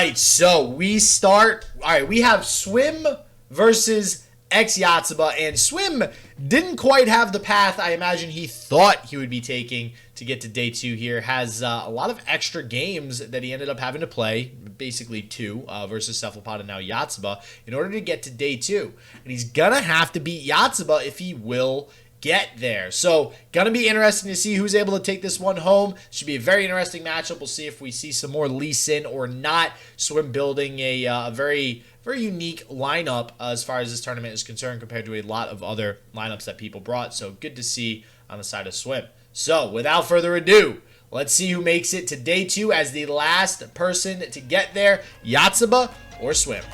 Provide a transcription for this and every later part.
right, so we start. All right, we have Swim versus xYotsuba, and Swim didn't quite have the path I imagine he thought he would be taking to get to day 2 here. Has a lot of extra games that he ended up having to play, basically 2 versus Cephalopod and now Yotsuba, in order to get to day 2. And he's gonna have to beat Yotsuba if he will get there. So, gonna be interesting to see who's able to take this one home. Should be a very interesting matchup. We'll see if we see some more Lee Sin or not. Swim building a very unique lineup as far as this tournament is concerned compared to a lot of other lineups that people brought. So, good to see on the side of Swim. So, without further ado, let's see who makes it to day 2 as the last person to get there, Yotsuba or Swim.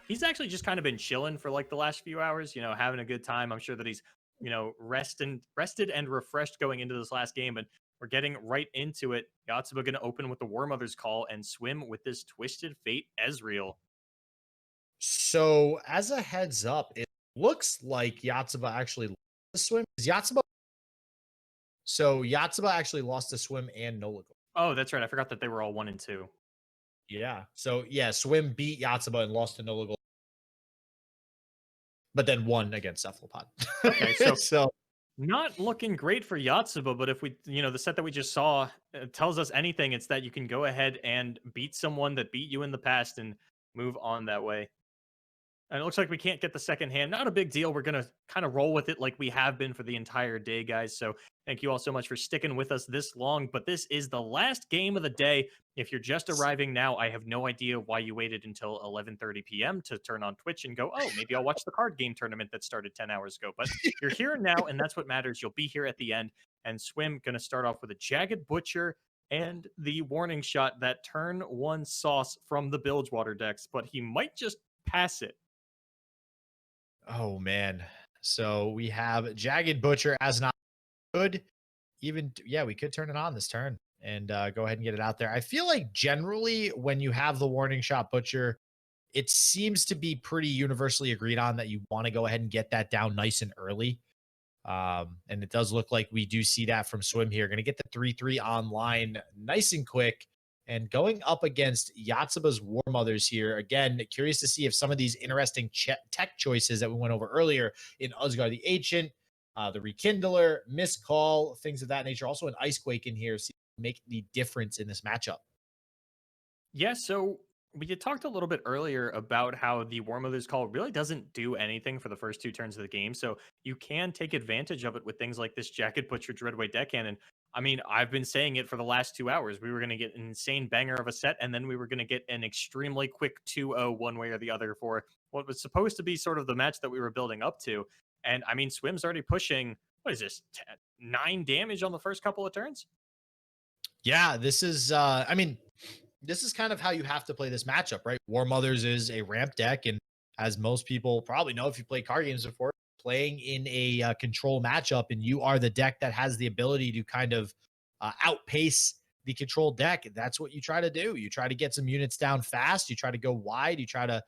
He's actually just kind of been chilling for like the last few hours, having a good time. I'm sure that he's, rested and refreshed going into this last game, but we're getting right into it. Yotsuba going to open with the War Mother's Call and Swim with this Twisted Fate Ezreal. So, as a heads up, it looks like Yotsuba actually lost the Swim. Yotsuba actually lost the Swim and Noligal. Oh, that's right. I forgot that they were all 1 and 2. Yeah. So yeah, Swim beat Yotsuba and lost to Noligal, but then won against Cephalopod. Okay, so not looking great for Yotsuba, but if we, the set that we just saw tells us anything, it's that you can go ahead and beat someone that beat you in the past and move on that way. And it looks like we can't get the second hand. Not a big deal. We're going to kind of roll with it like we have been for the entire day, guys. So thank you all so much for sticking with us this long. But this is the last game of the day. If you're just arriving now, I have no idea why you waited until 11:30 p.m. to turn on Twitch and go, oh, maybe I'll watch the card game tournament that started 10 hours ago. But you're here now, and that's what matters. You'll be here at the end. And Swim going to start off with a Jagged Butcher and the warning shot that turn 1 sauce from the Bilgewater decks. But he might just pass it. Oh man. So we have Jagged Butcher as not good. We could turn it on this turn and go ahead and get it out there. I feel like generally when you have the warning shot Butcher, it seems to be pretty universally agreed on that you want to go ahead and get that down nice and early. And it does look like we do see that from Swim here. Going to get the 3-3 online nice and quick. And going up against Yotsuba's War Mothers here, again, curious to see if some of these interesting tech choices that we went over earlier in Usgar the Ancient, the Rekindler, Missed Call, things of that nature. Also an Icequake in here, see make the difference in this matchup. Yeah, so we had talked a little bit earlier about how the War Mother's Call really doesn't do anything for the first 2 turns of the game. So you can take advantage of it with things like this Jagged Butcher Dreadway deck cannon. I mean, I've been saying it for the last 2 hours. We were going to get an insane banger of a set, and then we were going to get an extremely quick 2-0 one way or the other for what was supposed to be sort of the match that we were building up to. And I mean, Swim's already pushing, what is this, 9 damage on the first couple of turns? Yeah, this is, this is kind of how you have to play this matchup, right? War Mothers is a ramp deck, and as most people probably know if you play card games before, playing in a control matchup, and you are the deck that has the ability to kind of outpace the control deck. That's what you try to do. You try to get some units down fast. You try to go wide. You try to,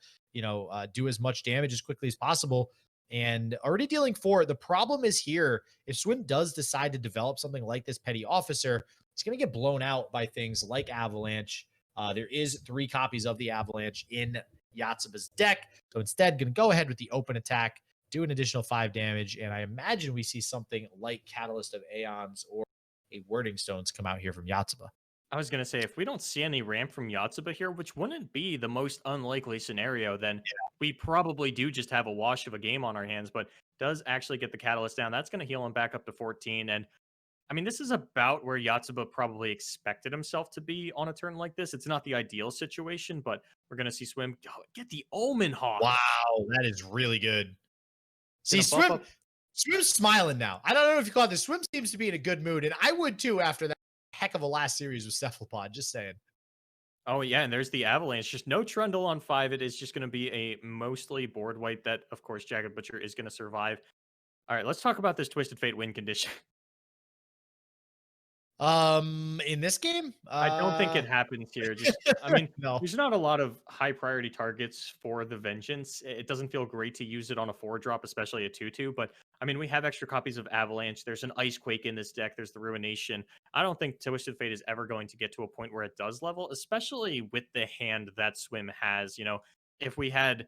do as much damage as quickly as possible. And already dealing 4. The problem is here, if Swim does decide to develop something like this Petty Officer, it's going to get blown out by things like Avalanche. There is 3 copies of the Avalanche in Yotsuba's deck. So instead, going to go ahead with the open attack, do an additional 5 damage, and I imagine we see something like Catalyst of Aeons or a Wording Stones come out here from Yotsuba. I was going to say, if we don't see any ramp from Yotsuba here, which wouldn't be the most unlikely scenario, then we probably do just have a wash of a game on our hands, but does actually get the Catalyst down. That's going to heal him back up to 14, and I mean, this is about where Yotsuba probably expected himself to be on a turn like this. It's not the ideal situation, but we're going to see Swim get the Omen Hawk. Wow, that is really good. See, Swim's smiling now. I don't know if you call it this. Swim seems to be in a good mood, and I would too after that heck of a last series with Cephalopod. Just saying. Oh, yeah, and there's the Avalanche. Just no Trundle on 5. It is just going to be a mostly board wipe that, of course, Jagged Butcher is going to survive. All right, let's talk about this Twisted Fate win condition. In this game, I don't think it happens here. Just, I mean, no. there's not a lot of high priority targets for the Vengeance. It doesn't feel great to use it on a 4 drop, especially a 2/2. But I mean, we have extra copies of Avalanche. There's an Ice Quake in this deck. There's the Ruination. I don't think Twisted Fate is ever going to get to a point where it does level, especially with the hand that Swim has. If we had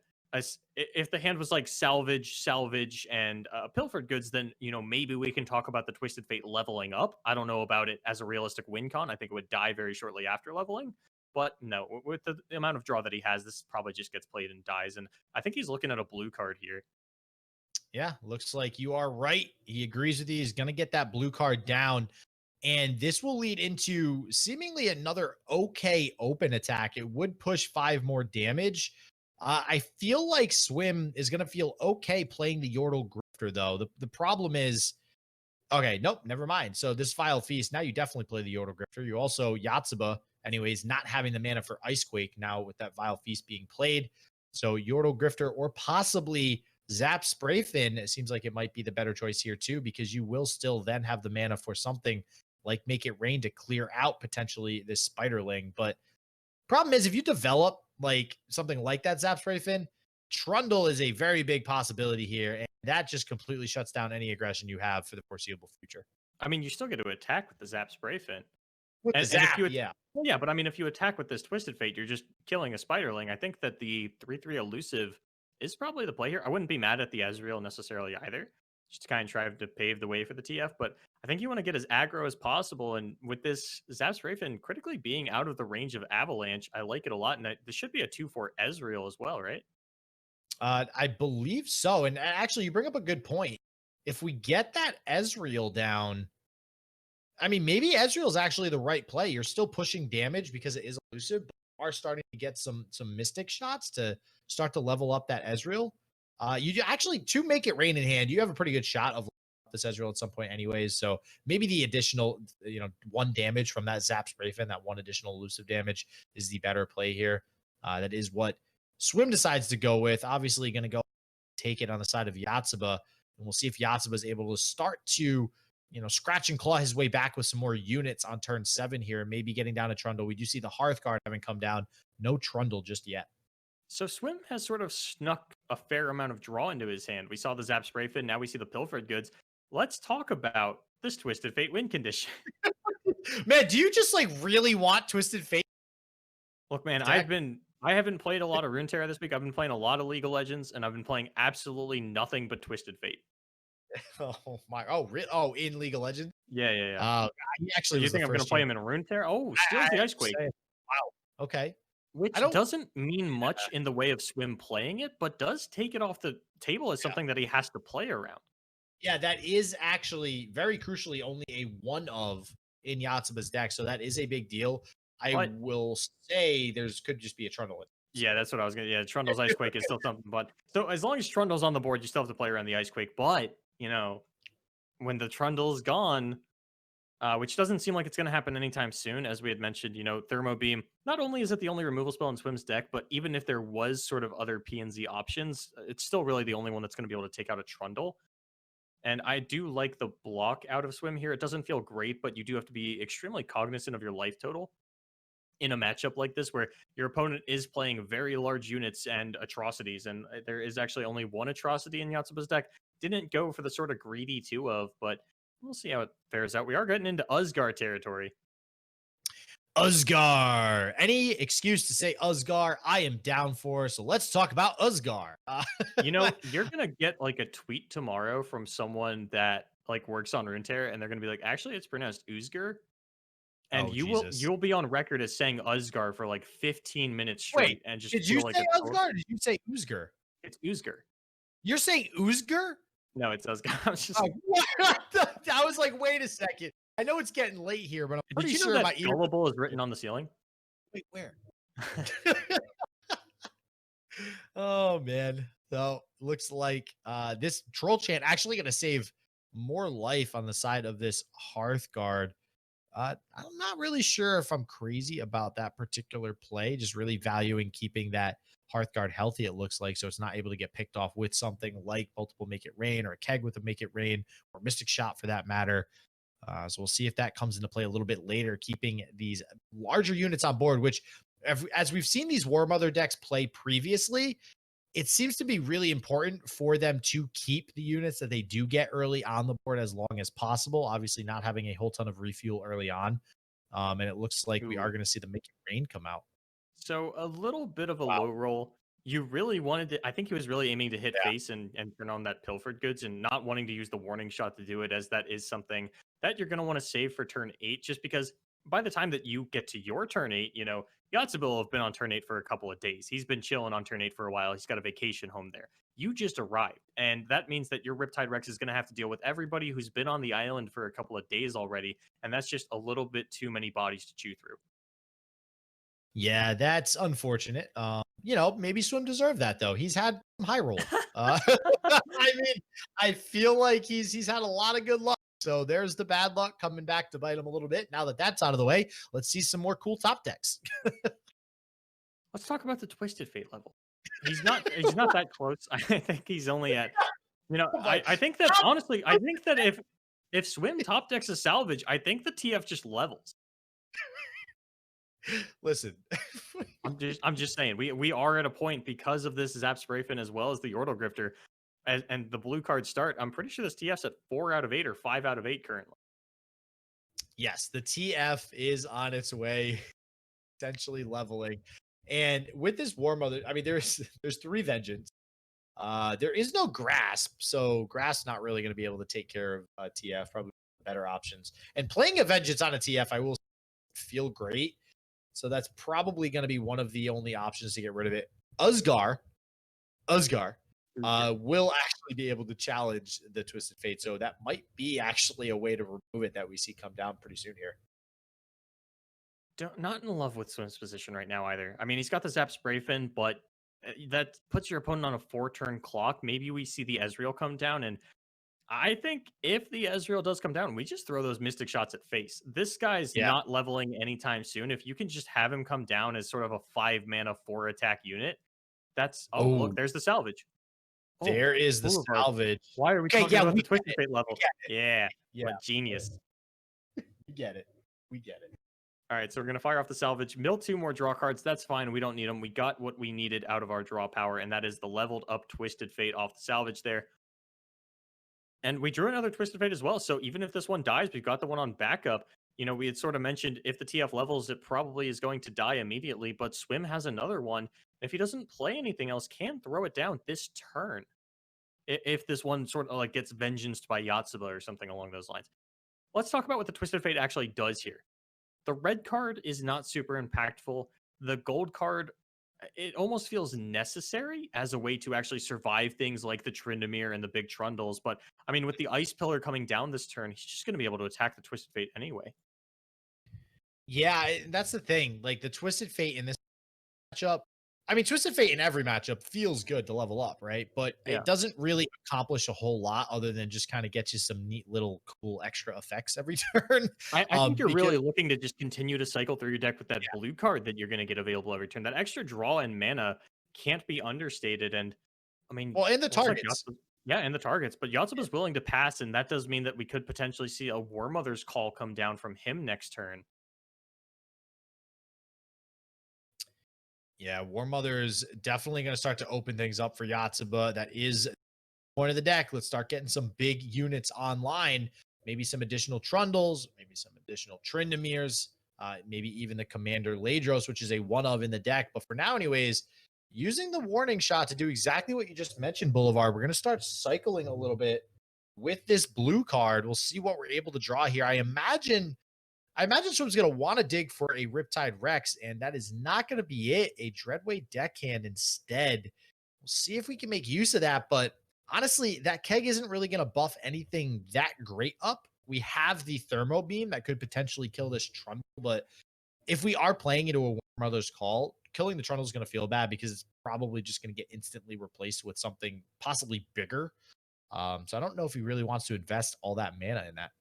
if the hand was like salvage, and pilfered goods, then maybe we can talk about the Twisted Fate leveling up. I don't know about it as a realistic win con. I think it would die very shortly after leveling. But no, with the amount of draw that he has, this probably just gets played and dies. And I think he's looking at a blue card here. Yeah, looks like you are right. He agrees with you. He's going to get that blue card down. And this will lead into seemingly another okay open attack. It would push 5 more damage. I feel like Swim is going to feel okay playing the Yordle Grifter, though. The problem is, okay, nope, never mind. So this Vile Feast, now you definitely play the Yordle Grifter. You also Yotsuba, anyways, not having the mana for Ice Quake now with that Vile Feast being played. So Yordle Grifter or possibly Zap Spray Fin, it seems like it might be the better choice here too, because you will still then have the mana for something like Make It Rain to clear out potentially this Spiderling. But problem is, if you develop like something like that Zap Spray Fin, Trundle is a very big possibility here, and that just completely shuts down any aggression you have for the foreseeable future. I mean, you still get to attack with the Zap Spray Fin. With the And if Zap, you yeah. well, yeah, but I mean, if you attack with this Twisted Fate, you're just killing a Spiderling. I think that the 3/3 elusive is probably the play here. I wouldn't be mad at the Ezreal necessarily either. Just to kind of try to pave the way for the TF, but I think you want to get as aggro as possible. And with this Zap Raven critically being out of the range of Avalanche, I like it a lot. And this should be a 2/4 Ezreal as well, right? I believe so. And actually, you bring up a good point. If we get that Ezreal down, I mean, maybe Ezreal is actually the right play. You're still pushing damage because it is elusive, but you are starting to get some Mystic shots to start to level up that Ezreal. You actually, to Make It Rain in hand, you have a pretty good shot of this Ezreal at some point anyways. So maybe the additional, 1 damage from that Zap Spray Fin, that 1 additional elusive damage is the better play here. That is what Swim decides to go with. Obviously going to go take it on the side of Yotsuba, and we'll see if Yotsuba is able to start to scratch and claw his way back with some more units on turn 7 here, maybe getting down to Trundle. We do see the Hearthguard having come down. No Trundle just yet. So Swim has sort of snuck a fair amount of draw into his hand. We saw the Zap Spray Fin, now we see the Pilfered Goods. Let's talk about this Twisted Fate win condition. Man, do you just like really want Twisted Fate? Look, man, I haven't played a lot of Runeterra this week. I've been playing a lot of League of Legends, and I've been playing absolutely nothing but Twisted Fate. Oh my! Oh, really? Oh, in League of Legends? Yeah. He actually. Do you think I'm going to play him in Runeterra? Oh, steals the Ice Quake. Wow. Okay. Which doesn't mean much in the way of Swim playing it, but does take it off the table as something that he has to play around. Yeah, that is actually very crucially only a 1 of in Yotsuba's deck, so that is a big deal. I will say could just be a Trundle. Yeah, that's what I was gonna. Yeah, Trundle's Ice Quake is still something, but so as long as Trundle's on the board, you still have to play around the Ice Quake. But when the Trundle's gone, which doesn't seem like it's going to happen anytime soon, as we had mentioned, Thermo Beam. Not only is it the only removal spell in Swim's deck, but even if there was sort of other P and Z options, it's still really the only one that's going to be able to take out a Trundle. And I do like the block out of Swim here. It doesn't feel great, but you do have to be extremely cognizant of your life total in a matchup like this, where your opponent is playing very large units and atrocities. And there is actually only 1 atrocity in Yotsuba's deck. Didn't go for the sort of greedy 2 of, but we'll see how it fares out. We are getting into Usgar territory. Usgar. Any excuse to say Usgar, I am down for. So let's talk about Usgar. You're gonna get like a tweet tomorrow from someone that like works on Runeterra, and they're gonna be like, actually, it's pronounced Usgar. And you'll be on record as saying Usgar for like 15 minutes straight. Wait, and just did you say Usgar? Or did you say Usgar? It's Usgar. You're saying Usgar? No, it's Usgar. I was just I was like, wait a second. I know it's getting late here, but I'm pretty Did you sure know my that Gullible is written on the ceiling? Wait, where? Oh man. So looks like this troll chant actually gonna save more life on the side of this Hearthguard. I'm not really sure if I'm crazy about that particular play, just really valuing keeping that Hearthguard healthy, it looks like, so it's not able to get picked off with something like multiple Make It Rain or a keg with a Make It Rain or Mystic Shot for that matter. So we'll see if that comes into play a little bit later, keeping these larger units on board, which, as we've seen these War Mother decks play previously, it seems to be really important for them to keep the units that they do get early on the board as long as possible. Obviously, not having a whole ton of refuel early on. And it looks like we are Ooh. going to see the Make It Rain come out. So a little bit of a Wow. low roll. You really wanted to. I think he was really aiming to hit Yeah. face and turn on that pilfered goods and not wanting to use the warning shot to do it, as that is something that you're going to want to save for turn 8, just because by the time that you get to your turn 8, Yotsuba will have been on turn 8 for a couple of days. He's been chilling on turn 8 for a while. He's got a vacation home there. You just arrived, and that means that your Riptide Rex is going to have to deal with everybody who's been on the island for a couple of days already, and that's just a little bit too many bodies to chew through. Yeah, that's unfortunate. Maybe Swim deserved that though. He's had some high rolls. I mean, I feel like he's had a lot of good luck. So there's the bad luck coming back to bite him a little bit. Now that that's out of the way, let's see some more cool top decks. Let's talk about the Twisted Fate level. He's not that close. I think he's only at I think that honestly, I think that if Swim top decks a salvage, I think the TF just levels. Listen, I'm just saying we are at a point because of this Zap Sprayfin as well as the Yordle Grifter and the blue card start. I'm pretty sure this TF's at 4 out of 8 or 5 out of 8 currently. yes, the TF is on its way, essentially leveling. And with this War Mother, I mean, there's 3 Vengeance. There is no Grasp, so Grasp not really going to be able to take care of TF. Probably better options. And playing a Vengeance on a TF, I will feel great. So that's probably going to be one of the only options to get rid of it. Usgar will actually be able to challenge the Twisted Fate. So that might be actually a way to remove it that we see come down pretty soon here. Not in love with Swim's position right now either. I mean, he's got the Zap Sprayfin, but that puts your opponent on a 4-turn clock. Maybe we see the Ezreal come down, and I think if the Ezreal does come down, we just throw those Mystic Shots at face. This guy's not leveling anytime soon. If you can just have him come down as sort of a 5-mana 4-attack unit, that's look, there's the salvage. There is the Boulevard. salvage. Why are we talking about the Twisted Fate level? Yeah, Yeah. Genius. We get it. We get it. All right, so we're going to fire off the salvage. Mill 2 more draw cards. That's fine. We don't need them. We got what we needed out of our draw power, and that is the leveled up Twisted Fate off the salvage there. And we drew another Twisted Fate as well. So even if this one dies, we've got the one on backup. We had sort of mentioned if the TF levels, it probably is going to die immediately, but Swim has another one. If he doesn't play anything else, can throw it down this turn. If this one sort of like gets vengeanced by Yotsuba or something along those lines. Let's talk about what the Twisted Fate actually does here. The red card is not super impactful. The gold card, it almost feels necessary as a way to actually survive things like the Tryndamere and the big Trundles. But, I mean, with the Ice Pillar coming down this turn, he's just going to be able to attack the Twisted Fate anyway. Yeah, that's the thing. Like, the Twisted Fate in this matchup, I mean, Twisted Fate in every matchup feels good to level up, right? But it doesn't really accomplish a whole lot other than just kind of get you some neat little cool extra effects every turn. I think you're really looking to just continue to cycle through your deck with that blue card that you're going to get available every turn. That extra draw and mana can't be understated. And I mean, well, and the targets. And the targets. But Yotsuba's willing to pass, and that does mean that we could potentially see a War Mother's Call come down from him next turn. Yeah, War Mother is definitely going to start to open things up for Yotsuba. That is point of the deck. Let's start getting some big units online. Maybe some additional Trundles, maybe some additional Tryndameres, maybe even the Commander Ladros, which is a one of in the deck. But for now, anyways, using the warning shot to do exactly what you just mentioned, Boulevard. We're going to start cycling a little bit with this blue card. We'll see what we're able to draw here. I imagine Swim's going to want to dig for a Riptide Rex, and that is not going to be it. A Dreadway Deckhand instead. We'll see if we can make use of that, but honestly, that keg isn't really going to buff anything that great up. We have the Thermo Beam that could potentially kill this Trundle, but if we are playing into a War Mother's Call, killing the Trundle is going to feel bad because it's probably just going to get instantly replaced with something possibly bigger. So I don't know if he really wants to invest all that mana in that.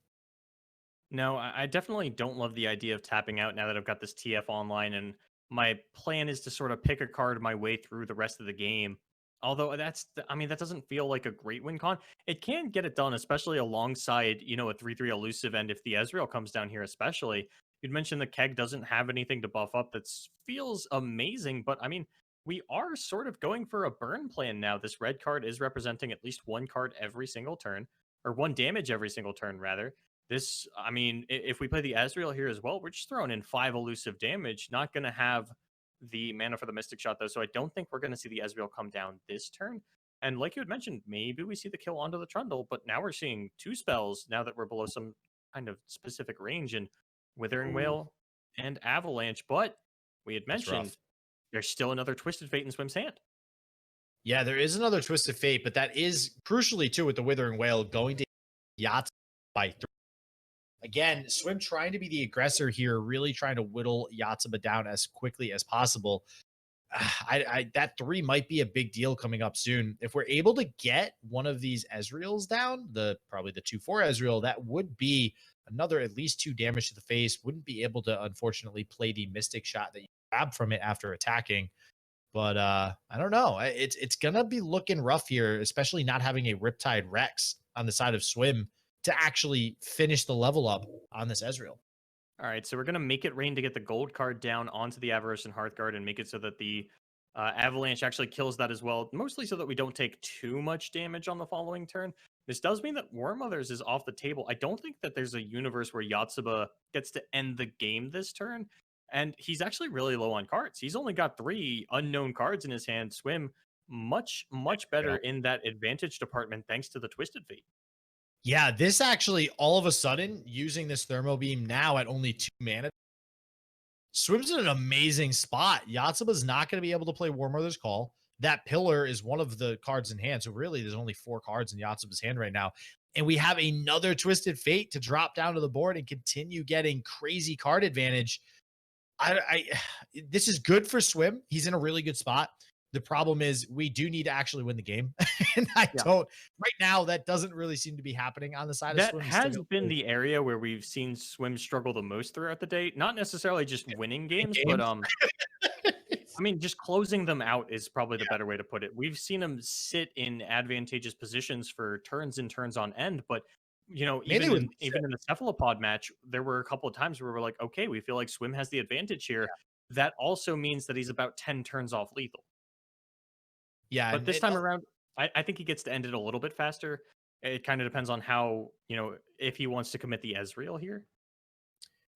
No, I definitely don't love the idea of tapping out now that I've got this TF online, and my plan is to sort of pick a card my way through the rest of the game. Although I mean, that doesn't feel like a great win con. It can get it done, especially alongside, a 3-3 elusive, and if the Ezreal comes down here, especially. You'd mentioned the keg doesn't have anything to buff up that feels amazing, but I mean, we are sort of going for a burn plan now. This red card is representing at least one card every single turn, or one damage every single turn, rather. This, I mean, if we play the Ezreal here as well, we're just throwing in 5 elusive damage. Not going to have the mana for the Mystic Shot, though, so I don't think we're going to see the Ezreal come down this turn. And like you had mentioned, maybe we see the kill onto the Trundle, but now we're seeing 2 spells now that we're below some kind of specific range, and Withering Wail and Avalanche. But we had mentioned there's still another Twisted Fate in Swim's hand. Yeah, there is another Twisted Fate, but that is crucially, too, with the Withering Wail going to Yotsuba by 3. Again, Swim trying to be the aggressor here, really trying to whittle Yotsuba down as quickly as possible. That 3 might be a big deal coming up soon. If we're able to get one of these Ezreals down, probably the 2/4 Ezreal, that would be another at least 2 damage to the face. Wouldn't be able to, unfortunately, play the Mystic Shot that you grab from it after attacking. But I don't know. It's gonna be looking rough here, especially not having a Riptide Rex on the side of Swim to actually finish the level up on this Ezreal. All right, so we're going to make it rain to get the gold card down onto the Avarice and Hearthguard and make it so that the Avalanche actually kills that as well, mostly so that we don't take too much damage on the following turn. This does mean that War Mothers is off the table. I don't think that there's a universe where Yotsuba gets to end the game this turn, and he's actually really low on cards. He's only got 3 unknown cards in his hand. Swim much better in that advantage department thanks to the Twisted Fate. Yeah, this actually, all of a sudden, using this Thermo Beam now at only 2 mana, Swim's in an amazing spot. Yotsuba's not going to be able to play War Mother's Call. That Pillar is one of the cards in hand. So really, there's only 4 cards in Yotsuba's hand right now. And we have another Twisted Fate to drop down to the board and continue getting crazy card advantage. This is good for Swim. He's in a really good spot. The problem is we do need to actually win the game. And don't right now. That doesn't really seem to be happening on the side of Swim. That has been the area where we've seen Swim struggle the most throughout the day. Not necessarily just winning games, but I mean, just closing them out is probably the better way to put it. We've seen him sit in advantageous positions for turns and turns on end, but even in the Cephalopod match, there were a couple of times where we're like, okay, we feel like Swim has the advantage here. That also means that he's about 10 turns off lethal. Yeah, but this time around, I think he gets to end it a little bit faster. It kind of depends on how, if he wants to commit the Ezreal here.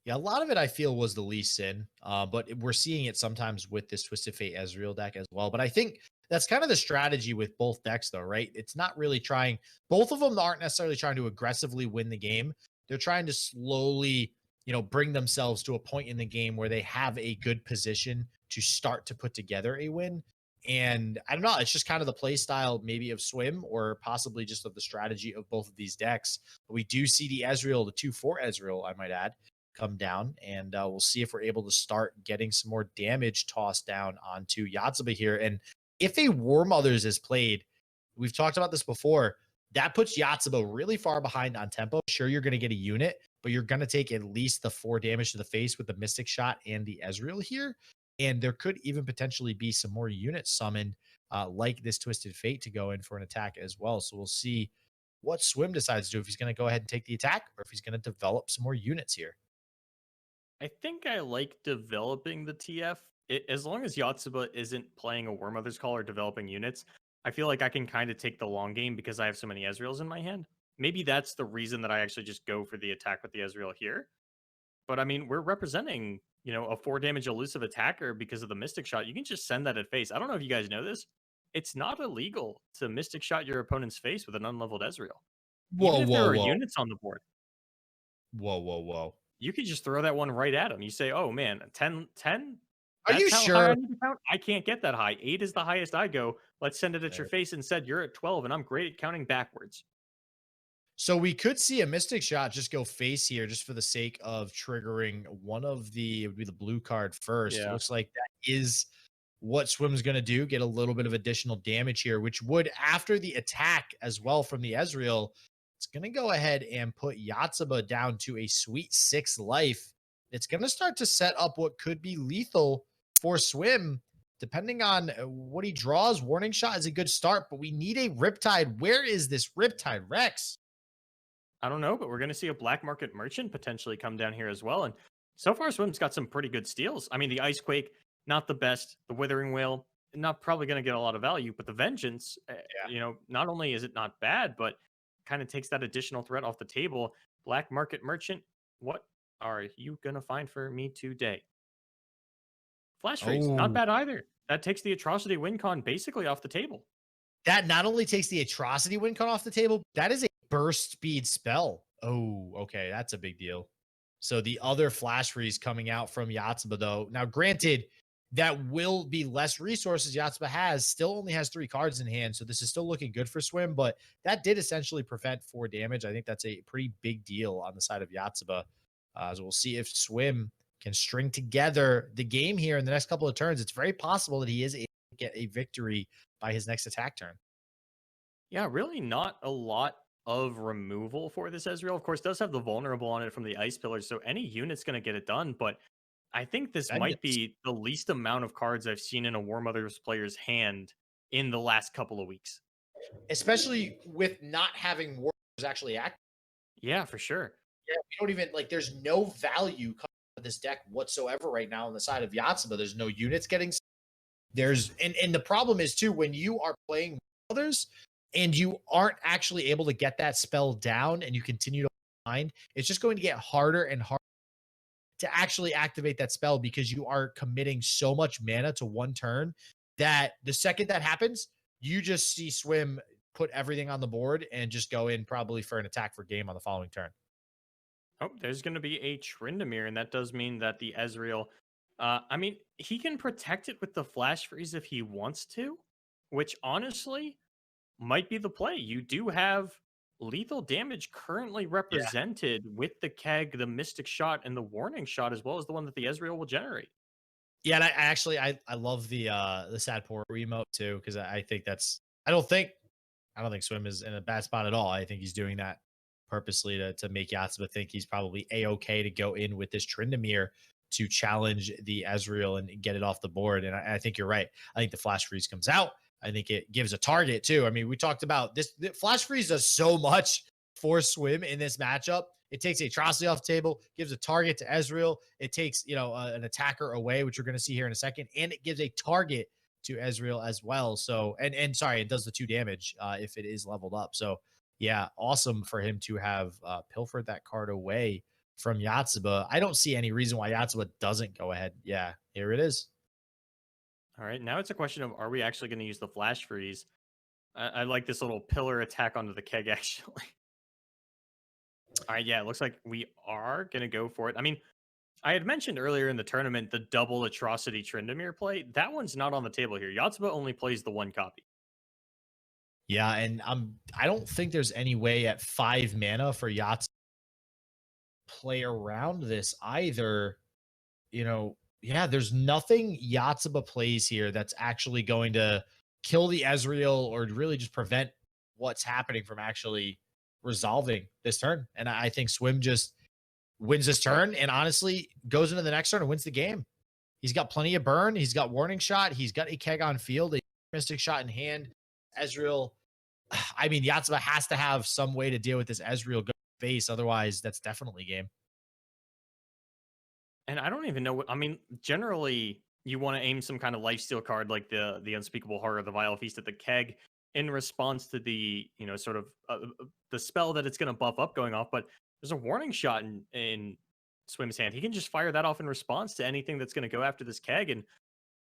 Yeah, a lot of it I feel was the Lee Sin, but we're seeing it sometimes with this Twisted Fate Ezreal deck as well. But I think that's kind of the strategy with both decks, though, right? It's not really trying. Both of them aren't necessarily trying to aggressively win the game. They're trying to slowly, bring themselves to a point in the game where they have a good position to start to put together a win. And I don't know, it's just kind of the play style maybe of Swim or possibly just of the strategy of both of these decks. But we do see the Ezreal, the 2/4 Ezreal, I might add, come down. And we'll see if we're able to start getting some more damage tossed down onto Yotsuba here. And if a War Mothers is played, we've talked about this before, that puts Yotsuba really far behind on tempo. Sure, you're going to get a unit, but you're going to take at least the 4 damage to the face with the Mystic Shot and the Ezreal here. And there could even potentially be some more units summoned like this Twisted Fate to go in for an attack as well. So we'll see what Swim decides to do, if he's going to go ahead and take the attack or if he's going to develop some more units here. I think I like developing the TF. As long as Yotsuba isn't playing a War Mother's Call or developing units, I feel like I can kind of take the long game because I have so many Ezreals in my hand. Maybe that's the reason that I actually just go for the attack with the Ezreal here. But I mean, we're representing, a 4 damage elusive attacker because of the Mystic Shot. You can just send that at face. I don't know if you guys know this. It's not illegal to Mystic Shot your opponent's face with an unleveled Ezreal. Even if there are units on the board. Whoa. You could just throw that one right at him. You say, oh man, 10. Are you sure? I can't get that high. 8 is the highest I go. Let's send it at your face and said you're at 12 and I'm great at counting backwards. So we could see a Mystic Shot just go face here just for the sake of triggering one of it would be the blue card first. Yeah. It looks like that is what Swim's going to do, get a little bit of additional damage here, which would, after the attack as well from the Ezreal, it's going to go ahead and put Yotsuba down to a sweet 6 life. It's going to start to set up what could be lethal for Swim. depending on what he draws, warning shot is a good start, but we need a Riptide. Where is this Riptide, Rex? I don't know, but we're going to see a black market merchant potentially come down here as well. And so far, Swim's got some pretty good steals. I mean, the Icequake, not the best. The Withering Whale, not probably going to get a lot of value. But the Vengeance, not only is it not bad, but kind of takes that additional threat off the table. Black market merchant, what are you going to find for me today? Flash Freeze, not Oh, bad either. That takes the Atrocity win con basically off the table. that not only takes the Atrocity win cut off the table, that is a burst speed spell. Oh, okay, that's a big deal. So the other Flash Freeze coming out from Yotsuba, though. Now, granted, that will be less resources Yotsuba has. Still only has 3 cards in hand, so this is still looking good for Swim, but that did essentially prevent 4 damage. I think that's a pretty big deal on the side of Yotsuba. So we'll see if Swim can string together the game here in the next couple of turns. It's very possible that he is able to get a victory by his next attack turn. Yeah, really not a lot of removal for this Ezreal. Of course, does have the vulnerable on it from the Ice Pillars, so any unit's going to get it done. But I think this might Vengeance. be the least amount of cards I've seen in a War Mother's player's hand in the last couple of weeks. Especially with not having warriors actually active. Yeah, for sure. Yeah, we don't even like. There's no value coming out of this deck whatsoever right now on the side of Yotsuba. There's no units getting. There's and the problem is too when you are playing others and you aren't actually able to get that spell down and you continue to find, it's just going to get harder and harder to actually activate that spell because you are committing so much mana to one turn that the second that happens, you just see Swim put everything on the board and just go in probably for an attack for game on the following turn. Oh, there's going to be a Tryndamere, and that does mean that the Ezreal, I mean, he can protect it with the Flash Freeze if he wants to, which honestly might be the play. You do have lethal damage currently Yeah. represented with the keg, the mystic shot, and the warning shot, as well as the one that the Ezreal will generate. Yeah, and I actually I love the sad poor emote too because I think that's I don't think Swim is in a bad spot at all. I think he's doing that purposely to make Yotsuba think he's probably a-okay to go in with this Tryndamere to challenge the Ezreal and get it off the board. And I think you're right. I think the Flash Freeze comes out. I think it gives a target too. I mean, we talked about this. The Flash Freeze does so much for Swim in this matchup. It takes the Atrocity off the table, gives a target to Ezreal. It takes, an attacker away, which we're going to see here in a second, and it gives a target to Ezreal as well. So, and sorry, it does the 2 damage if it is leveled up. So, yeah, awesome for him to have pilfered that card away from Yotsuba. I don't see any reason why Yotsuba doesn't go ahead. Yeah, here it is. All right, now it's a question of, are we actually going to use the Flash Freeze? I like this little pillar attack onto the keg, actually. All right, yeah, it looks like we are going to go for it. I mean, I had mentioned earlier in the tournament the double Atrocity Tryndamere play. That one's not on the table here. Yotsuba only plays the 1 copy. Yeah, and I don't think there's any way at 5 mana for Yotsuba play around this either. Yeah, there's nothing Yotsuba plays here that's actually going to kill the Ezreal or really just prevent what's happening from actually resolving this turn. And I think Swim just wins this turn and honestly goes into the next turn and wins the game. He's got plenty of burn. He's got warning shot. He's got a keg on field, a mystic shot in hand. Ezreal, I mean, Yotsuba has to have some way to deal with this Ezreal face. Otherwise, that's definitely game. And I don't even know what I mean. Generally, you want to aim some kind of lifesteal card like the Unspeakable Horror, the Vile Feast at the keg, in response to the sort of the spell that it's going to buff up going off. But there's a warning shot in Swim's hand. He can just fire that off in response to anything that's going to go after this keg. And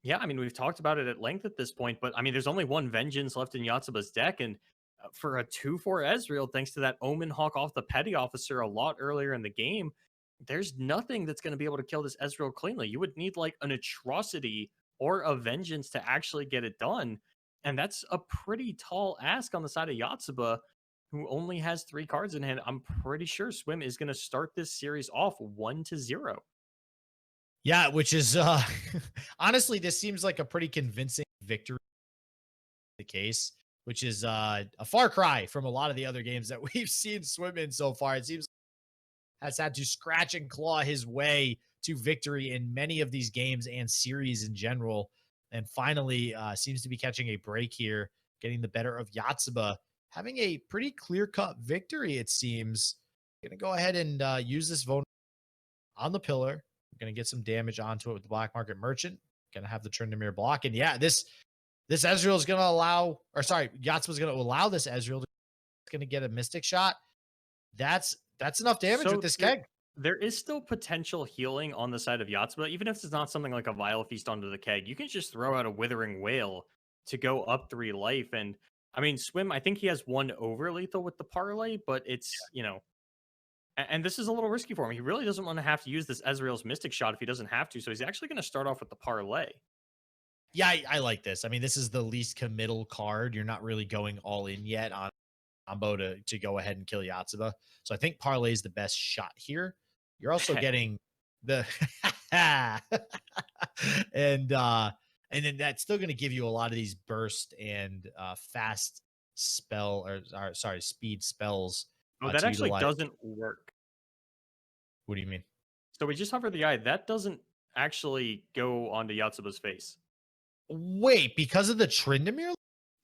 yeah, I mean, we've talked about it at length at this point. But I mean, there's only one Vengeance left in Yotsuba's deck, and for a 2/4 Ezreal, thanks to that Omen Hawk off the Petty Officer a lot earlier in the game, there's nothing that's going to be able to kill this Ezreal cleanly. You would need like an Atrocity or a Vengeance to actually get it done. And that's a pretty tall ask on the side of Yotsuba, who only has 3 cards in hand. I'm pretty sure Swim is going to start this series off 1-0. Yeah, which is honestly, this seems like a pretty convincing victory. The case, which is a far cry from a lot of the other games that we've seen Swim in so far. It seems has had to scratch and claw his way to victory in many of these games and series in general. and finally seems to be catching a break here, getting the better of Yotsuba, having a pretty clear-cut victory, it seems. Gonna go ahead and use this vulnerability on the pillar. Gonna get some damage onto it with the Black Market Merchant. Gonna have the Tryndamere block. And yeah, this Ezreal is gonna allow, or sorry, Yotsuba's gonna allow this Ezreal to gonna get a Mystic Shot. That's enough damage with So this keg. there is still potential healing on the side of Yotsuba, even if it's not something like a Vile Feast onto the keg. You can just throw out a Withering Wail to go up 3 life. And I mean, Swim, I think he has 1 over lethal with the parlay, but it's, and this is a little risky for him. He really doesn't want to have to use this Ezreal's Mystic Shot if he doesn't have to. So he's actually going to start off with the parlay. Yeah, I like this. I mean, this is the least committal card. You're not really going all in yet on combo to go ahead and kill Yotsuba. So I think parlay is the best shot here. You're also getting the and then that's still going to give you a lot of these burst and fast spell or sorry, speed spells. Oh, that actually doesn't work. What do you mean? So we just hover the eye. That doesn't actually go onto Yotsuba's face. Wait, because of the Tryndamere?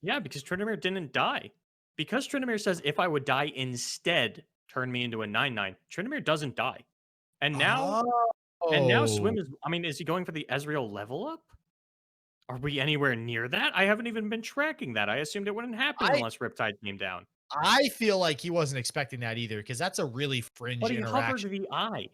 Yeah, because Tryndamere didn't die. Because Tryndamere says, if I would die instead, turn me into a 9/9. Tryndamere doesn't die. And now, Swim is, I mean, is he going for the Ezreal level up? Are we anywhere near that? I haven't even been tracking that. I assumed it wouldn't happen unless Riptide came down. I feel like he wasn't expecting that either, because that's a really fringe interaction. But he hovered the eye.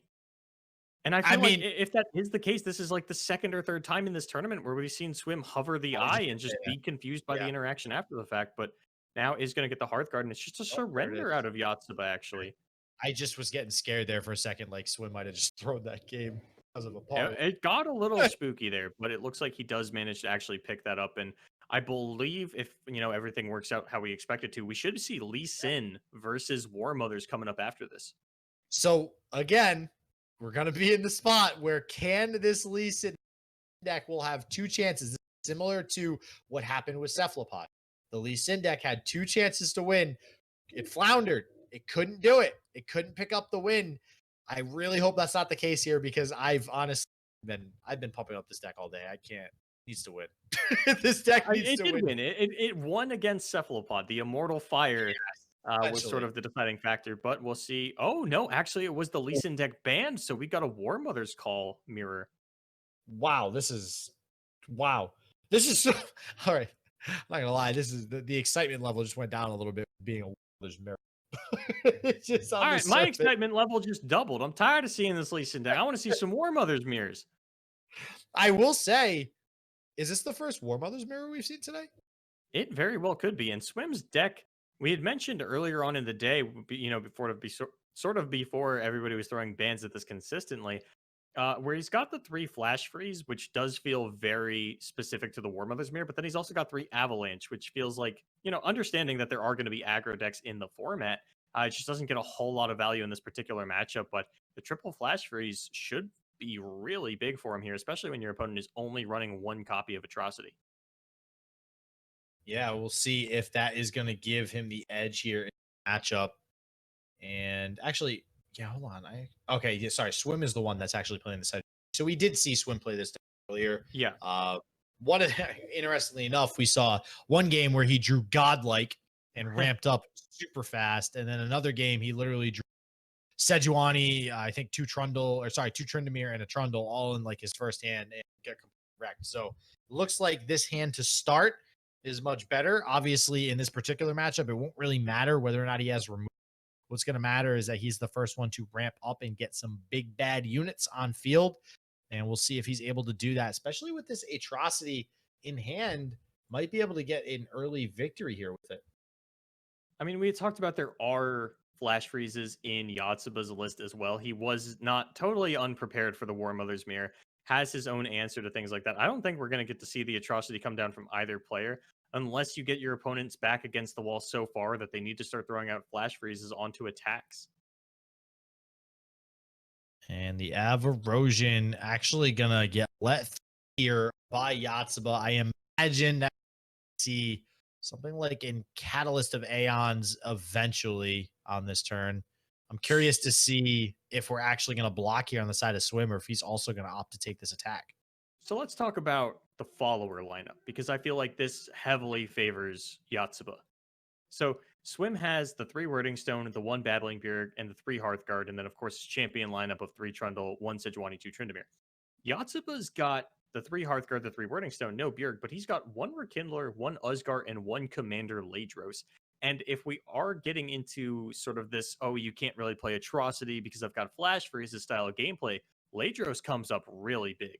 And I feel like if that is the case, this is like the 2nd or 3rd time in this tournament where we've seen Swim hover the eye and just be confused by the interaction after the fact. But now is going to get the Hearthguard, and it's just a surrender out of Yotsuba, actually. I just was getting scared there for a second, like Swim might have just thrown that game because of a pause. It got a little spooky there, but it looks like he does manage to actually pick that up. And I believe if, everything works out how we expect it to, we should see Lee Sin versus War Mothers coming up after this. So, again, we're going to be in the spot where can this Lee Sin deck will have 2 chances, similar to what happened with Cephalopod. The Lee Sin deck had 2 chances to win. It floundered. It couldn't do it. It couldn't pick up the win. I really hope that's not the case here, because I've honestly been pumping up this deck all day. I can't. Needs to win. This deck needs to win. It won against Cephalopod. The Immortal Fire was sort of the deciding factor, but we'll see. Oh, no, actually, it was the Lee Sin deck banned, so we got a War Mother's Call mirror. Wow, this is so all right. I'm not gonna lie, this is the excitement level just went down a little bit being a War Mother's mirror. It's just all right, my excitement level just doubled. I'm tired of seeing this Lee Sin deck. I want to see some War Mother's mirrors. I will say, is this the first War Mother's mirror we've seen today? It very well could be. And Swim's deck, we had mentioned earlier on in the day, before everybody was throwing bans at this consistently, where he's got the 3 Flash Freeze, which does feel very specific to the War Mother's mirror, but then he's also got 3 Avalanche, which feels like, understanding that there are going to be aggro decks in the format, it just doesn't get a whole lot of value in this particular matchup. But the triple Flash Freeze should be really big for him here, especially when your opponent is only running 1 copy of Atrocity. Yeah, we'll see if that is going to give him the edge here in the matchup. And actually, yeah, hold on. Sorry. Swim is the one that's actually playing this side. So we did see Swim play this earlier. Yeah. Interestingly enough, we saw one game where he drew Godlike and ramped up super fast, and then another game he literally drew Sejuani, I think 2 Tryndamere and a Trundle all in like his first hand and get wrecked. So looks like this hand to start is much better. Obviously, in this particular matchup, it won't really matter whether or not he has removed. What's going to matter is that he's the first one to ramp up and get some big bad units on field. And we'll see if he's able to do that, especially with this Atrocity in hand. Might be able to get an early victory here with it. I mean, we had talked about there are Flash Freezes in Yotsuba's list as well. He was not totally unprepared for the War Mother's Mirror, has his own answer to things like that. I don't think we're going to get to see the Atrocity come down from either player unless you get your opponents back against the wall so far that they need to start throwing out Flash Freezes onto attacks. And the Avarosion actually going to get let here by Yotsuba. I imagine that we see something like in Catalyst of Aeons eventually on this turn. I'm curious to see if we're actually going to block here on the side of Swim, or if he's also going to opt to take this attack. So let's talk about the follower lineup because I feel like this heavily favors Yotsuba. So Swim has the 3 Wording Stone, the 1 Babbling Beard, and the 3 Hearthguard, and then of course his champion lineup of 3 Trundle, 1 Sejuani, 2 Tryndamere. Yotsuba's got the 3 Hearthguard, the 3 Wording Stone, no Beard, but he's got 1 Rekindler, 1 Usgar, and 1 Commander Ladros. And if we are getting into sort of this, oh, you can't really play Atrocity because I've got Flash Freeze's style of gameplay, Ladros comes up really big.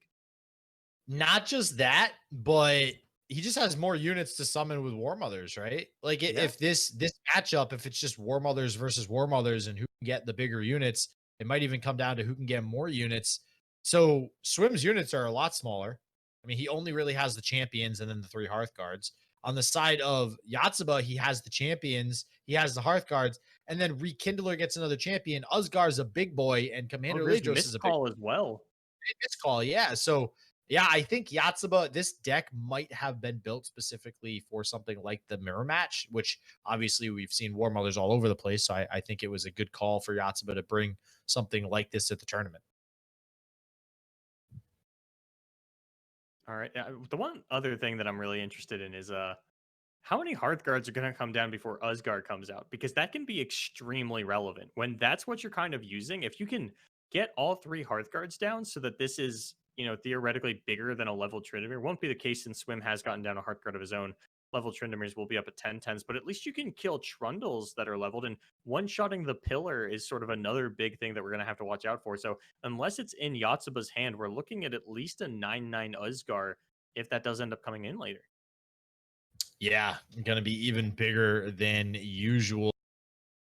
Not just that, but he just has more units to summon with War Mothers, right? Like if this matchup, if it's just War Mothers versus War Mothers and who can get the bigger units, it might even come down to who can get more units. So Swim's units are a lot smaller. I mean, he only really has the champions and then the 3 Hearthguards. On the side of Yotsuba, he has the champions, he has the Hearthguards, and then Rekindler gets another champion. Usgar's a big boy, and Commander Ladros is a big call as well. call, yeah. So yeah, I think Yotsuba, this deck might have been built specifically for something like the mirror match, which obviously we've seen War Mothers all over the place. So I think it was a good call for Yotsuba to bring something like this at the tournament. All right. The one other thing that I'm really interested in is how many Hearthguards are going to come down before Usgar comes out? Because that can be extremely relevant. When that's what you're kind of using, if you can get all 3 Hearthguards down so that this is, you know, theoretically bigger than a level Tryndamere, won't be the case since Swim has gotten down a Hearthguard of his own. Level Tryndameres will be up at 10/10s, but at least you can kill Trundles that are leveled, and one-shotting the pillar is sort of another big thing that we're going to have to watch out for. So unless it's in Yotsuba's hand, we're looking at least a 9/9 Usgar if that does end up coming in later. Yeah, going to be even bigger than usual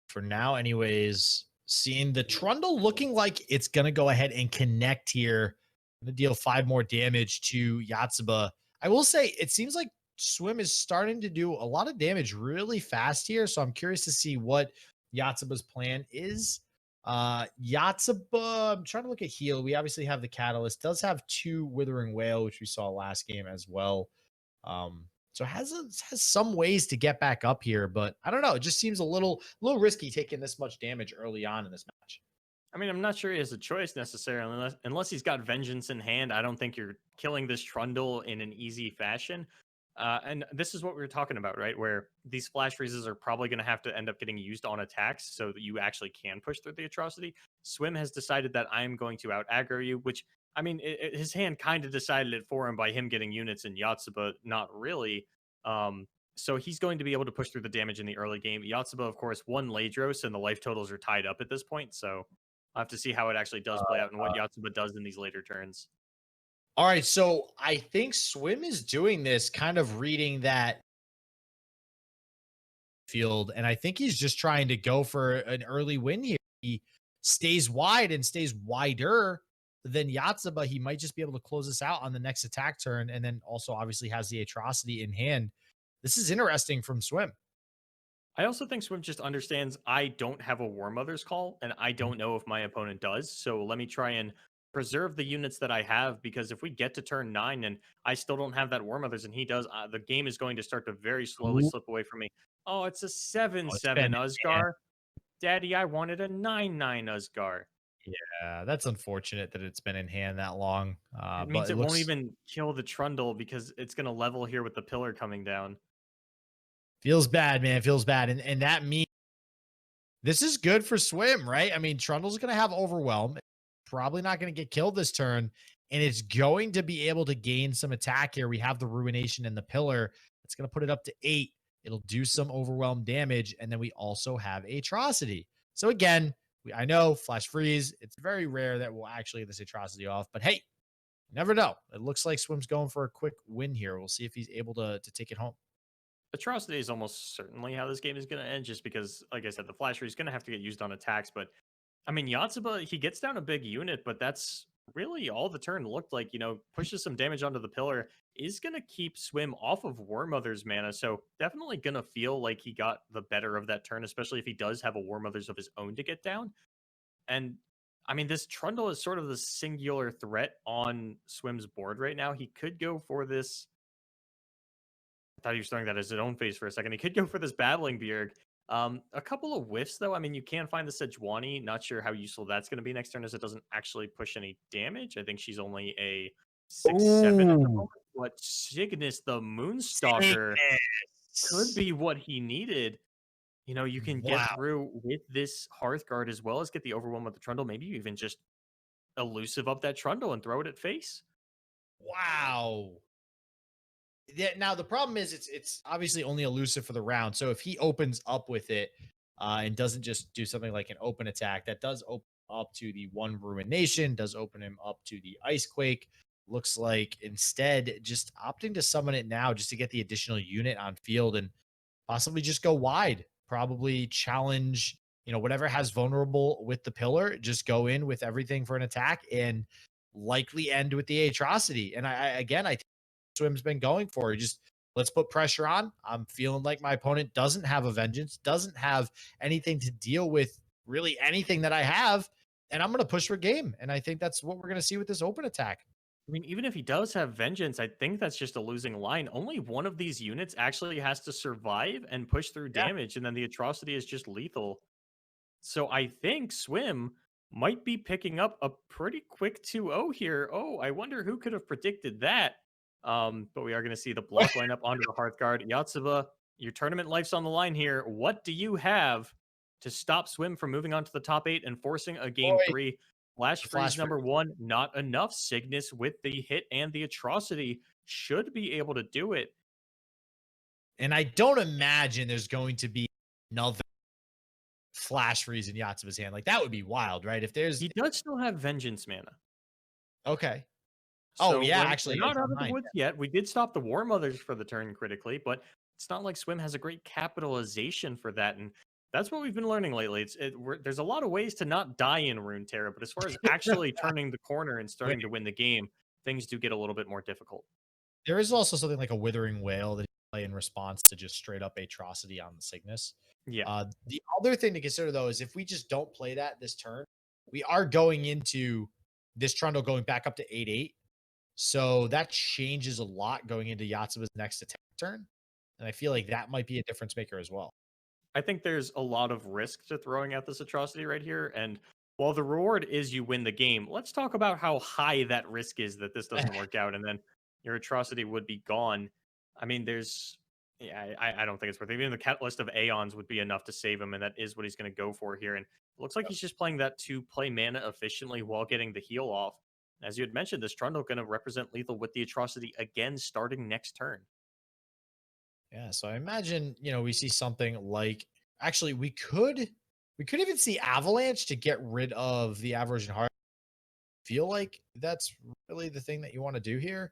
for now. Anyways, seeing the Trundle looking like it's going to go ahead and connect here. Going to deal 5 more damage to Yotsuba. I will say it seems like Swim is starting to do a lot of damage really fast here. So I'm curious to see what Yotsuba's plan is. Yotsuba, I'm trying to look at heal. We obviously have the Catalyst. Does have 2 Withering Wail, which we saw last game as well. So has some ways to get back up here, but I don't know. It just seems a little risky taking this much damage early on in this match. I mean, I'm not sure he has a choice necessarily, unless he's got Vengeance in hand. I don't think you're killing this Trundle in an easy fashion. And this is what we were talking about, right? Where these Flash Freezes are probably going to have to end up getting used on attacks so that you actually can push through the Atrocity. Swim has decided that I am going to out aggro you, which, I mean, his hand kind of decided it for him by him getting units in Yotsuba, not really. So he's going to be able to push through the damage in the early game. Yotsuba, of course, won Ladros, and the life totals are tied up at this point. So I'll have to see how it actually does play out and what Yotsuba does in these later turns. All right, so I think Swim is doing this kind of reading that field, and I think he's just trying to go for an early win here. He stays wide and stays wider than Yotsuba. He might just be able to close this out on the next attack turn, and then also obviously has the Atrocity in hand. This is interesting from Swim. I also think Swim just understands I don't have a War Mother's call, and I don't know if my opponent does. So let me try and preserve the units that I have, because if we get to turn 9 and I still don't have that War Mother's and he does, the game is going to start to very slowly slip away from me. Oh, it's a 7/7 Usgar. Daddy, I wanted a 9/9 Usgar. Yeah, that's unfortunate that it's been in hand that long. It means but it won't even kill the Trundle because it's going to level here with the pillar coming down. Feels bad, man. Feels bad. And that means this is good for Swim, right? I mean, Trundle's going to have Overwhelm. Probably not going to get killed this turn. And it's going to be able to gain some attack here. We have the Ruination and the Pillar. It's going to put it up to 8. It'll do some Overwhelm damage. And then we also have Atrocity. So again, I know Flash Freeze. It's very rare that we'll actually get this Atrocity off. But hey, you never know. It looks like Swim's going for a quick win here. We'll see if he's able to take it home. Atrocity is almost certainly how this game is going to end, just because, like I said, the Flash Freeze is going to have to get used on attacks. But I mean, Yotsuba, he gets down a big unit, but that's really all the turn looked like. You know, pushes some damage onto the pillar, is going to keep Swim off of War Mother's mana. So definitely going to feel like he got the better of that turn, especially if he does have a War Mother's of his own to get down. And I mean, this Trundle is sort of the singular threat on Swim's board right now. He could go for this. I thought he was throwing that as his own face for a second. He could go for this Babbling Beard. A couple of whiffs, though. I mean, you can find the Sejuani. Not sure how useful that's going to be next turn, as it doesn't actually push any damage. I think she's only a 6-7 at the Ooh. moment. But Cygnus, the Moonstalker, could Cygnus. be what he needed. You know, you can get Wow. through with this Hearthguard as well as get the Overwhelm with the Trundle. Maybe you even just elusive up that Trundle and throw it at face. Wow. Yeah, now the problem is it's obviously only elusive for the round. So if he opens up with it and doesn't just do something like an open attack, that does open up to the one ruination, does open him up to the ice quake. Looks like instead just opting to summon it now just to get the additional unit on field and possibly just go wide. Probably challenge, whatever has vulnerable with the pillar, just go in with everything for an attack and likely end with the atrocity. And I think Swim's been going for. Just let's put pressure on. I'm feeling like my opponent doesn't have a vengeance, doesn't have anything to deal with really anything that I have. And I'm going to push for game. And I think that's what we're going to see with this open attack. I mean, even if he does have Vengeance, I think that's just a losing line. Only one of these units actually has to survive and push through Yeah. damage, and then the Atrocity is just lethal. So I think Swim might be picking up a pretty quick 2-0 here. Oh, I wonder who could have predicted that. But we are going to see the block line up onto the Hearthguard. Yotsuba, your tournament life's on the line here. What do you have to stop Swim from moving on to the top 8 and forcing a game Boy, 3? Flash flash freeze number 1, not enough. Cygnus with the hit and the Atrocity should be able to do it. And I don't imagine there's going to be another flash freeze in Yotsuba's hand. Like that would be wild, right? If there's He does still have Vengeance mana. okay. So Yeah, we're actually, not it's out of the online. woods yet. We did stop the War Mothers for the turn critically, but it's not like Swim has a great capitalization for that. And that's what we've been learning lately. There's a lot of ways to not die in Runeterra, but as far as actually turning the corner and starting to win the game, things do get a little bit more difficult. There is also something like a Withering Wail that you play in response to just straight up atrocity on the Cygnus. Yeah. The other thing to consider though is if we just don't play that this turn, we are going into this Trundle going back up to 8/8. So that changes a lot going into Yotsuba's next attack turn. And I feel like that might be a difference maker as well. I think there's a lot of risk to throwing out this Atrocity right here. And while the reward is you win the game, let's talk about how high that risk is that this doesn't work out. And then your Atrocity would be gone. I mean, I don't think it's worth it. Even the Catalyst of Aeons would be enough to save him. And that is what he's going to go for here. And it looks like he's just playing that to play mana efficiently while getting the heal off. As you had mentioned, this Trundle going to represent lethal with the Atrocity again starting next turn. Yeah, so I imagine, we see something like actually we could even see Avalanche to get rid of the Aversion Heart. Feel like that's really the thing that you want to do here.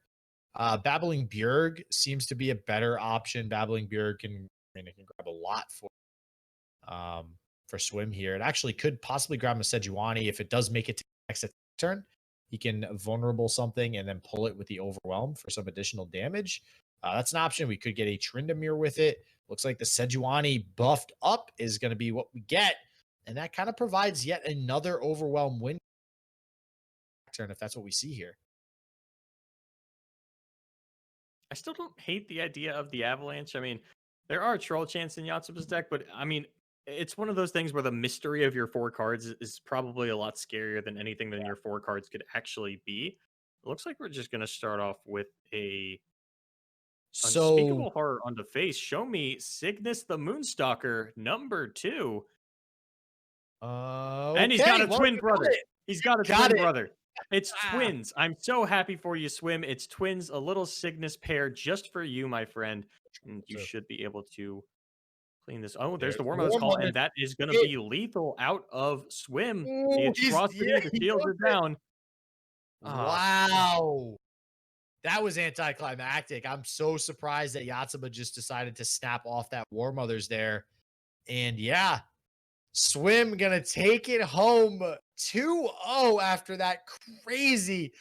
Babbling Bjerg seems to be a better option. Babbling Bjerg it can grab a lot for Swim here. It actually could possibly grab a Sejuani if it does make it to the next turn. He can vulnerable something and then pull it with the Overwhelm for some additional damage. That's an option. We could get a Tryndamere with it. Looks like the Sejuani buffed up is going to be what we get. And that kind of provides yet another Overwhelm win turn if that's what we see here. I still don't hate the idea of the Avalanche. I mean, there are troll chants in Yotsuba's deck, but I mean, it's one of those things where the mystery of your 4 cards is probably a lot scarier than anything than your 4 cards could actually be. It looks like we're just going to start off with a Unspeakable Horror on the face. Show me Cygnus the Moonstalker, number 2. And he's got a twin brother. He's got a twin brother. It's twins. I'm so happy for you, Swim. It's twins, a little Cygnus pair just for you, my friend. And you should be able to clean this. Oh, there's the War Mother's Call, and that is going to be lethal out of Swim. The Atrocity, the shields are down. Wow. That was anticlimactic. I'm so surprised that Yotsuba just decided to snap off that War Mother's there. And yeah, Swim gonna take it home 2-0 after that crazy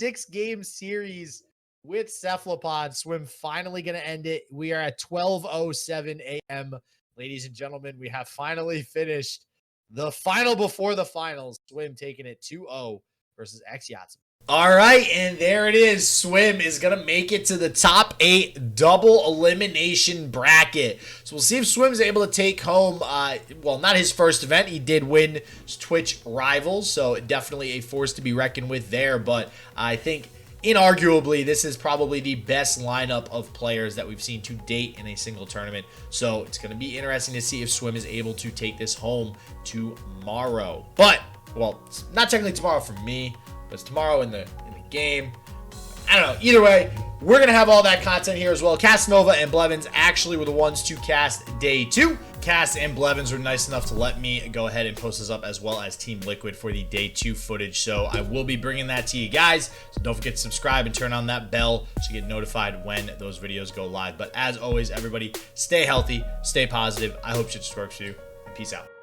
6-game series with Cephalopod. Swim finally gonna end it. We are at 12:07 a.m. Ladies and gentlemen, we have finally finished the final before the finals. Swim taking it 2-0 versus xYotsuba. All right, and there it is. Swim is going to make it to the top 8 double elimination bracket. So we'll see if Swim's able to take home, well, not his first event. He did win Twitch Rivals, so definitely a force to be reckoned with there. But I think inarguably, this is probably the best lineup of players that we've seen to date in a single tournament. So it's going to be interesting to see if Swim is able to take this home tomorrow. But, well, it's not technically tomorrow for me, but it's tomorrow in the game. I don't know. Either way, we're going to have all that content here as well. Casanova and Blevins actually were the ones to cast day 2. Cass and Blevins were nice enough to let me go ahead and post this up, as well as Team Liquid for the day 2 footage. So I will be bringing that to you guys. So don't forget to subscribe and turn on that bell so you get notified when those videos go live. But as always, everybody, stay healthy, stay positive. I hope shit just works for you. Peace out.